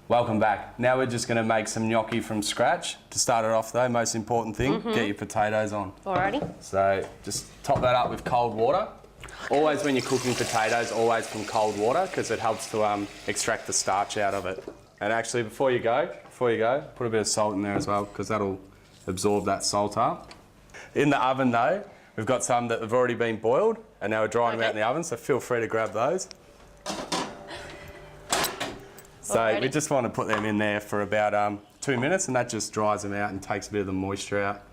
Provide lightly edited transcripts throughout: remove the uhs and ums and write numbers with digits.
Welcome back. Now we're just going to make some gnocchi from scratch. To start it off though, most important thing, get your potatoes on. Alrighty. So just top that up with cold water. Always when you're cooking potatoes, always from cold water because it helps to extract the starch out of it. And actually before you go, put a bit of salt in there as well because that'll absorb that salt up. In the oven though, we've got some that have already been boiled and now we're drying them out in the oven, so feel free to grab those. So we just want to put them in there for about 2 minutes and that just dries them out and takes a bit of the moisture out.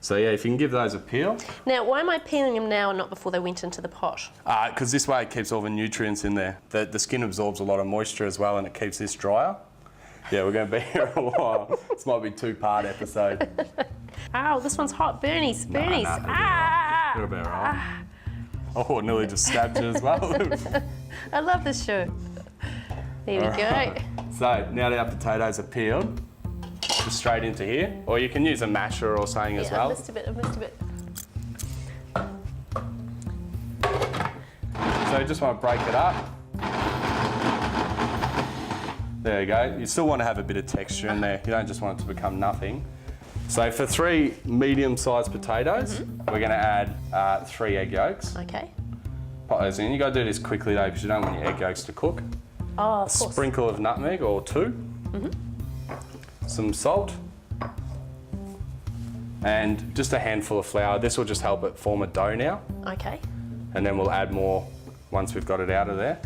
So yeah, if you can give those a peel. Now, why am I peeling them now and not before they went into the pot? Because this way it keeps all the nutrients in there. The skin absorbs a lot of moisture as well and it keeps this drier. Yeah, we're going to be here a while. This might be a 2-part episode. Ow, this one's hot. Burnies. Ah! It'll be all right. Oh, it nearly just stabbed you as well. I love this show. There we go. So now that our potatoes are peeled, just straight into here. Or you can use a masher or something as well. I missed a bit. So you just want to break it up. There you go. You still want to have a bit of texture in there. You don't just want it to become nothing. So for 3 medium-sized potatoes, we're going to add 3 egg yolks. Okay. Pop those in. You got to do this quickly though because you don't want your egg yolks to cook. Oh, of A course. sprinkle of nutmeg or 2. Some salt. And just a handful of flour. This will just help it form a dough now. Okay. And then we'll add more once we've got it out of there.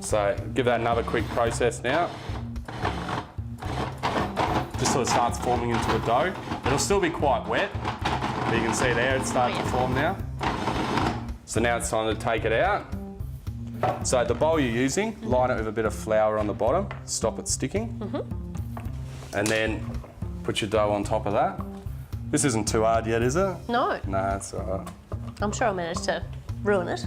So give that another quick process now. Just so it starts forming into a dough. It'll still be quite wet, but you can see there it's starting to form now. So now it's time to take it out. So the bowl you're using, line it with a bit of flour on the bottom, stop it sticking. And then put your dough on top of that. This isn't too hard yet, is it? No. No, it's all right. I'm sure I'll manage to ruin it.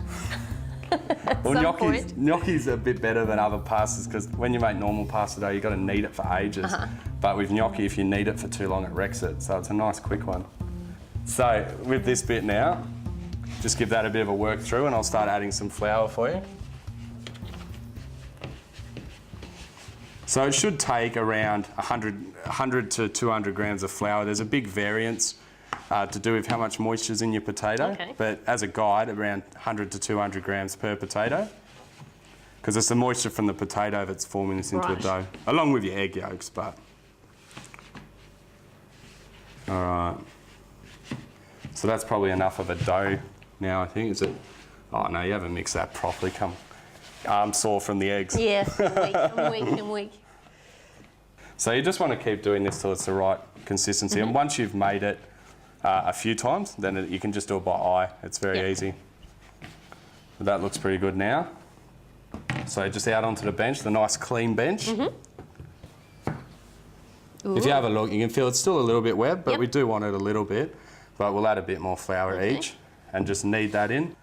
Well, gnocchi's a bit better than other pastas because when you make normal pasta dough, you've got to knead it for ages. But with gnocchi, if you knead it for too long, it wrecks it. So it's a nice quick one. So with this bit now, just give that a bit of a work through and I'll start adding some flour for you. So it should take around 100 to 200 grams of flour. There's a big variance to do with how much moisture is in your potato, but as a guide, around 100 to 200 grams per potato, because it's the moisture from the potato that's forming this into a dough, along with your egg yolks, but. All right. So that's probably enough of a dough now, I think. Is it? Oh no, you haven't mixed that properly. Come. I'm sore from the eggs. Yeah, I'm weak. So you just want to keep doing this till it's the right consistency. And once you've made it a few times, then you can just do it by eye. It's very easy. But that looks pretty good now. So just out onto the bench, the nice clean bench. If you have a look, you can feel it's still a little bit wet, but we do want it a little bit. But we'll add a bit more flour each and just knead that in.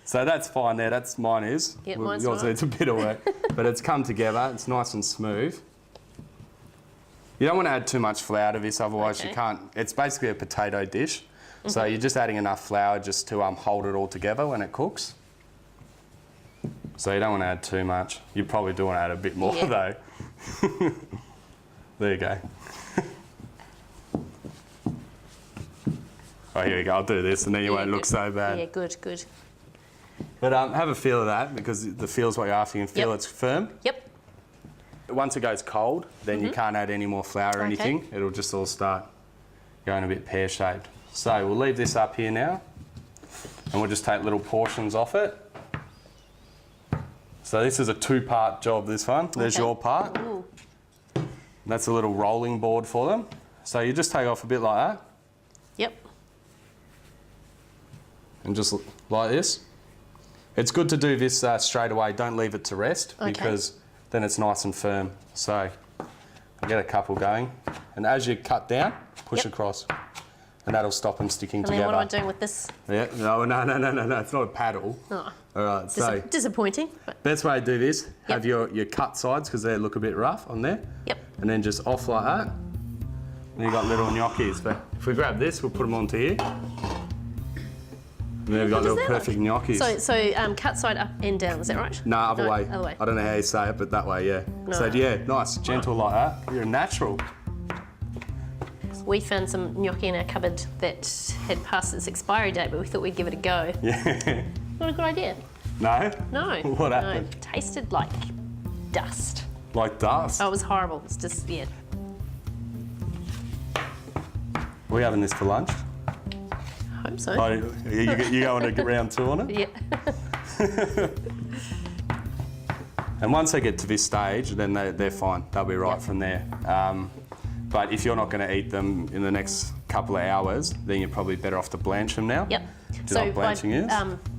So that's fine there, that's mine is. Mine's yours needs a bit of work, but it's come together, it's nice and smooth. You don't want to add too much flour to this, otherwise you can't, it's basically a potato dish. So you're just adding enough flour just to hold it all together when it cooks. So you don't want to add too much. You probably do want to add a bit more though. There you go. Oh, here we go, I'll do this and then you won't look so bad. Yeah, good. But have a feel of that because the feel's what you're after. You can feel it's firm. Once it goes cold, then you can't add any more flour or anything. It'll just all start going a bit pear-shaped. So we'll leave this up here now and we'll just take little portions off it. So this is a 2-part job, this one. There's your part. That's a little rolling board for them. So you just take off a bit like that. And just like this. It's good to do this straight away. Don't leave it to rest because then it's nice and firm. So I'll get a couple going. And as you cut down, push across. And that'll stop them sticking together. And then what am I doing with this? Yeah, no, it's not a paddle. Oh. All right, so. Disappointing. Best way to do this, have your cut sides because they look a bit rough on there. And then just off like that. And you've got little gnocchis. But if we grab this, we'll put them onto here. And then we've got What does little that perfect look? gnocchis. So cut side up and down, is that right? No, other way. Other way. I don't know how you say it, but that way, yeah. So No. yeah, nice, gentle like that. You're a natural. We found some gnocchi in our cupboard that had passed its expiry date, but we thought we'd give it a go. Yeah. What a good idea. No? No. What happened? No, it tasted like dust. Like dust. Oh, it was horrible. It's just, yeah. Are we having this for lunch? I hope so. Oh, you going to round 2 on it? Yeah. And once they get to this stage, then they're fine. They'll be right from there. But if you're not going to eat them in the next couple of hours, then you're probably better off to blanch them now. Yep. Do you know what blanching is?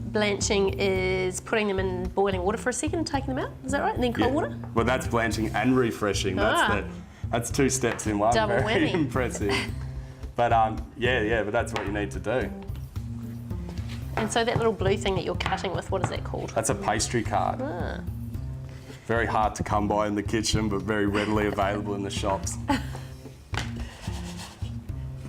Blanching is putting them in boiling water for a second and taking them out. Is that right? And then cold water? Well, that's blanching and refreshing. That's 2 steps in one. Double Very whammy. impressive. But but that's what you need to do. And so that little blue thing that you're cutting with, what is that called? That's a pastry card. Ah. Very hard to come by in the kitchen, but very readily available in the shops.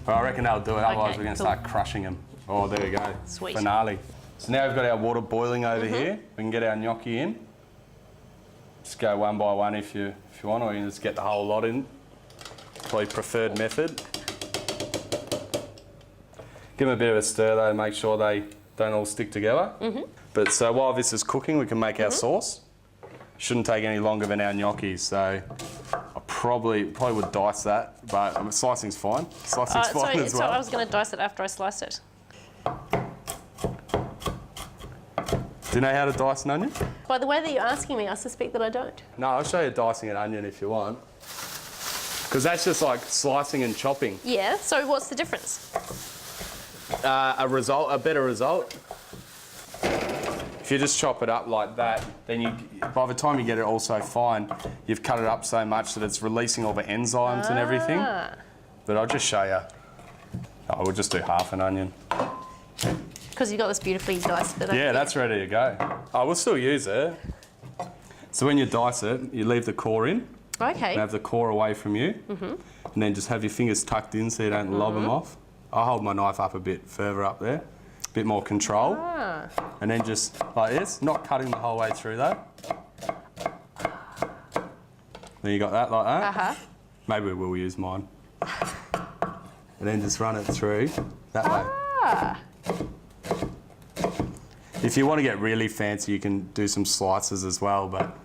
But I reckon that'll do it, otherwise we're going to start crushing them. Oh, there we go. Sweet. Finale. So now we've got our water boiling over here. We can get our gnocchi in. Just go one by one if you want, or you can just get the whole lot in. Probably preferred method. Give them a bit of a stir though, make sure they don't all stick together. But so while this is cooking, we can make our sauce. Shouldn't take any longer than our gnocchi, so I probably would dice that, but slicing's fine. Slicing's fine as well. So I was going to dice it after I sliced it. Do you know how to dice an onion? By the way that you're asking me, I suspect that I don't. No, I'll show you dicing an onion if you want. Because that's just like slicing and chopping. Yeah, so what's the difference? A better result. If you just chop it up like that, then by the time you get it all so fine, you've cut it up so much that it's releasing all the enzymes and everything. But I'll just show you. Oh, we'll just do half an onion. Because you've got this beautifully diced bit. Yeah, that's ready to go. Oh, we'll still use it. So when you dice it, you leave the core in. Okay. And have the core away from you. And then just have your fingers tucked in so you don't lob them off. I'll hold my knife up a bit further up there. A bit more control. And then just like this, not cutting the whole way through though. Then you got that like that. Maybe we'll use mine. And then just run it through that way. If you want to get really fancy, you can do some slices as well, but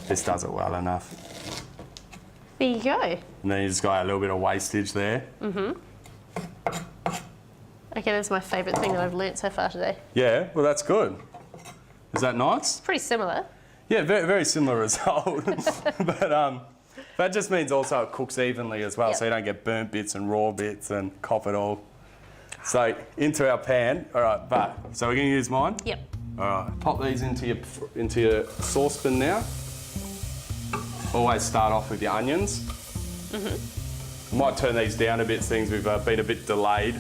this does it well enough. There you go. And then you just got a little bit of wastage there. Okay, that's my favourite thing that I've learnt so far today. Yeah, well that's good. Is that nice? Pretty similar. Yeah, very, very similar result. But that just means also it cooks evenly as well, so you don't get burnt bits and raw bits and cop it all. So into our pan. All right, so we're going to use mine? Yep. All right, pop these into your saucepan now. Always start off with your onions. Might turn these down a bit, things we've been a bit delayed.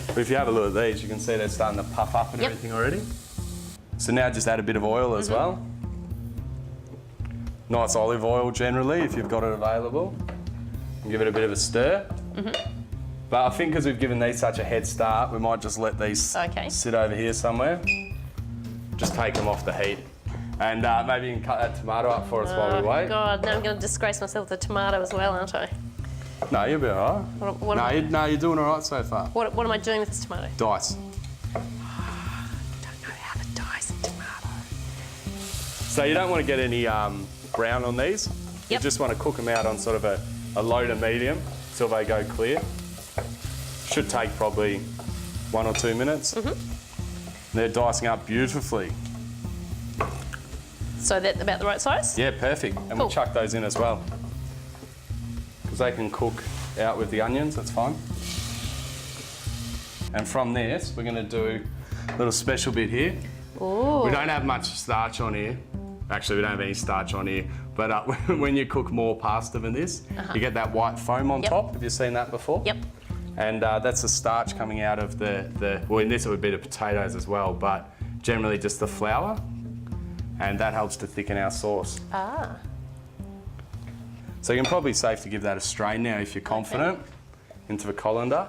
But if you have a look at these, you can see they're starting to puff up and everything already. So now just add a bit of oil as well. Nice olive oil generally, if you've got it available. And give it a bit of a stir. But I think because we've given these such a head start, we might just let these sit over here somewhere. Just take them off the heat. And maybe you can cut that tomato up for us while we wait. Oh God, now I'm going to disgrace myself with the tomato as well, aren't I? No, you'll be all right. No, you're doing all right so far. What am I doing with this tomato? Dice. I don't know how to dice a tomato. So you don't want to get any brown on these. You just want to cook them out on sort of a low to medium till they go clear. Should take probably 1 or 2 minutes. And they're dicing up beautifully. So that's about the right size? Yeah, perfect. And we'll chuck those in as well. Because they can cook out with the onions, that's fine. And from this, we're going to do a little special bit here. Ooh. We don't have much starch on here. Actually, we don't have any starch on here. But when you cook more pasta than this, you get that white foam on top. Have you seen that before? Yep. And that's the starch coming out of well, in this it would be the potatoes as well, but generally just the flour. And that helps to thicken our sauce. So you can probably safe to give that a strain now if you're confident into the colander.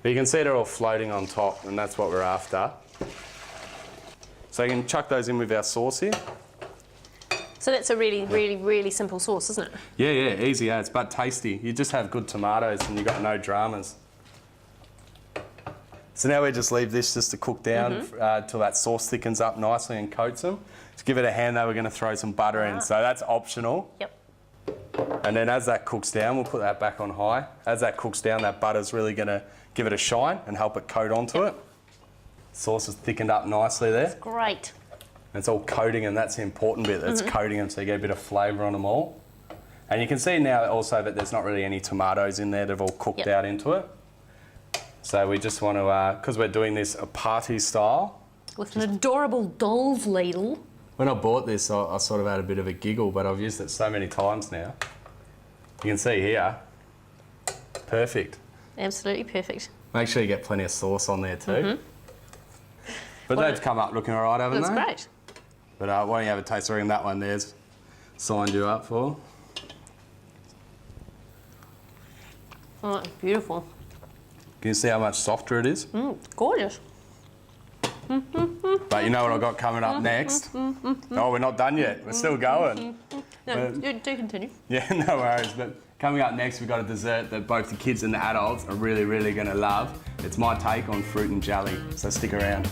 But you can see they're all floating on top, and that's what we're after. So you can chuck those in with our sauce here. So that's a really, really, really simple sauce, isn't it? Yeah, easy as, but tasty. You just have good tomatoes and you've got no dramas. So now we just leave this just to cook down till that sauce thickens up nicely and coats them. To give it a hand though, we're going to throw some butter in, so that's optional. Yep. And then as that cooks down, we'll put that back on high. As that cooks down, that butter's really going to give it a shine and help it coat onto it. Sauce is thickened up nicely there. Great. It's all coating, and that's the important bit. It's coating them so you get a bit of flavour on them all. And you can see now also that there's not really any tomatoes in there. They've all cooked out into it. So we just want to, because we're doing this a party style. With an adorable doll's ladle. When I bought this, I sort of had a bit of a giggle, but I've used it so many times now. You can see here, perfect. Absolutely perfect. Make sure you get plenty of sauce on there too. But they've come up looking all right, haven't they? That's great. But why don't you have a taste? I reckon that one there's signed you up for. Oh, it's beautiful. Can you see how much softer it is? Gorgeous. But you know what I've got coming up next? Oh, we're not done yet. We're still going. No, do continue. Yeah, no worries. But coming up next, we've got a dessert that both the kids and the adults are really, really going to love. It's my take on fruit and jelly, so stick around.